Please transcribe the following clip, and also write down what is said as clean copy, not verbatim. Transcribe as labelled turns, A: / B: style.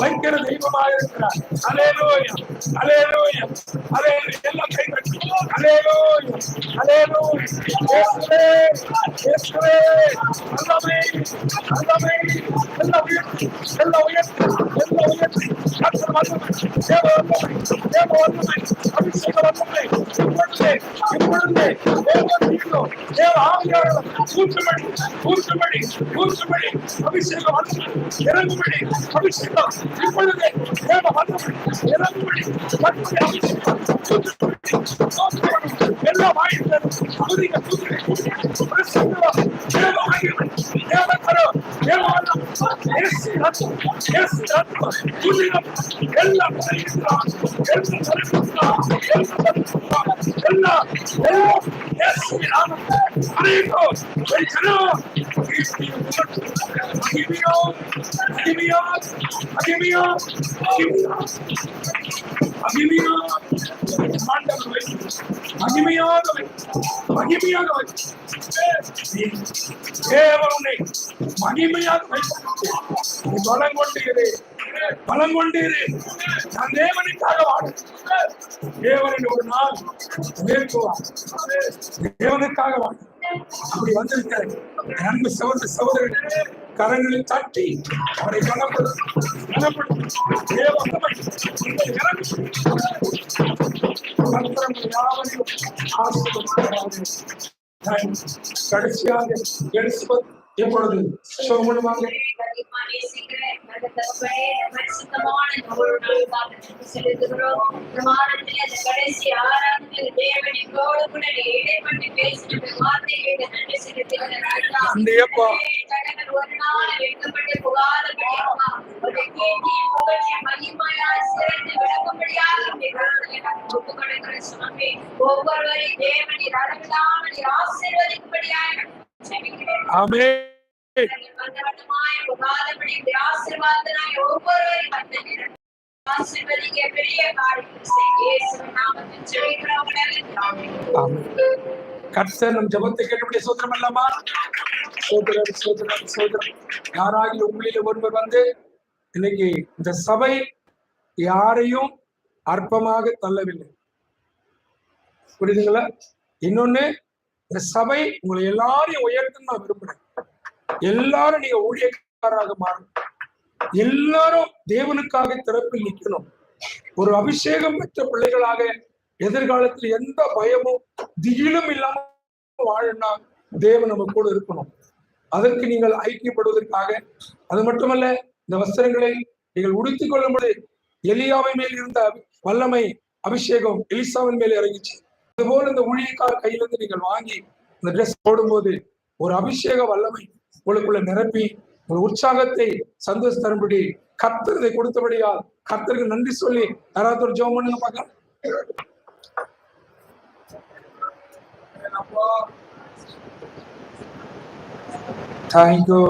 A: வைக்கிற தெய்வமாக இருக்கிறார். அல்லேலூயா, அல்லேலூயா, அல்லேலூயா. அல்லேலூயா, அல்லேலூயா. இயேசுவே, இயேசுவே, வல்லமை, வல்லமை, எல்லா உயர்த்தி, எல்லா உயர்த்தி, எல்லா உயர்த்தி. கர்த்தர் வல்லமை, தேவ வல்லமை, தேவ வல்லமை, அபிஷேக வல்லமை. இப்பொழுதே, இப்பொழுதே தேவ ஆவியானவர் ஊற்றும்படி, ஊற்றும்படி, ஊற்றும்படி, அபிஷேக வல்லமை இறங்கும்படி, அபிஷேகம் இப்பொழுதே தேவ வல்லமை இறங்கும்படி, வல்லமை அபிஷேகம் எல்லா வாயிலும் துதிக்க, துதிக்க, தேவ ஆவியானவர், தேவ கரம், தேவ வல்லமை, இயேசு ரத்தம், இயேசு ரத்தம், துதிக்க, எல்லா பரிசுத்தம், எல்லா பரிசுத்தம், எல்லா இயேசு நாமத்தில் அனைவரும் பலம் கொண்டீரே. நான் தேவனுக்காக வாடு. தேவனின் ஒரு நாள் மேற்குவார். தேவனுக்காக வாடு. அப்படி வந்திருக்க அன்பு சகோதர சகோதரர்களே, கரங்களில் தட்டி அவரை கனப்படுத்தும். கடைசியாக எப்பொழுது சோமனுமாக கர்த்தர் நம் ஜெபத்தை கேட்டபடி சோத்திரம் அல்லமா. சோத்திரம், சோத்திரம், சோத்திரம். யாராகிலும் உங்களில் ஒருவர் வந்து இன்னைக்கு இந்த சபை யாரையும் அற்பமாக தள்ளவில்லை, புரியுதுங்களா? இன்னொன்னு, இந்த சபை உங்களை எல்லாரையும் உயர்த்துன்னு நான் விரும்புறேன். எல்லாரும் நீங்க ஊழியக்காரராக மாறணும். எல்லாரும் தேவனுக்காக திறப்பில் நிற்கணும். ஒரு அபிஷேகம் பெற்ற பிள்ளைகளாக எதிர்காலத்தில் எந்த பயமும் திகிலும் இல்லாம வாழனா தேவன் நம்ம கூட இருக்கணும். அதற்கு நீங்கள் ஐக்கியப்படுவதற்காக, அது மட்டுமல்ல, இந்த வஸ்திரங்களை நீங்கள் உடுத்திக் கொள்ளும்போது எலியாவின் மேல் இருந்த வல்லமை அபிஷேகம் எலிசாவின் மேல் இறங்கிச்சு. அதுபோல இந்த ஊழியக்கார கையிலிருந்து நீங்கள் வாங்கி இந்த ட்ரெஸ் போடும்போது ஒரு அபிஷேக வல்லமை உங்களுக்குள்ள நிரப்பி ஒரு உற்சாகத்தை சந்தோஷ தரும்படி கர்த்தர் இதை கொடுத்தபடியால் கர்த்தருக்கு நன்றி சொல்லி யாராவது ஒரு ஜெபம் பண்ணுங்க பார்க்கலாம். Thank you.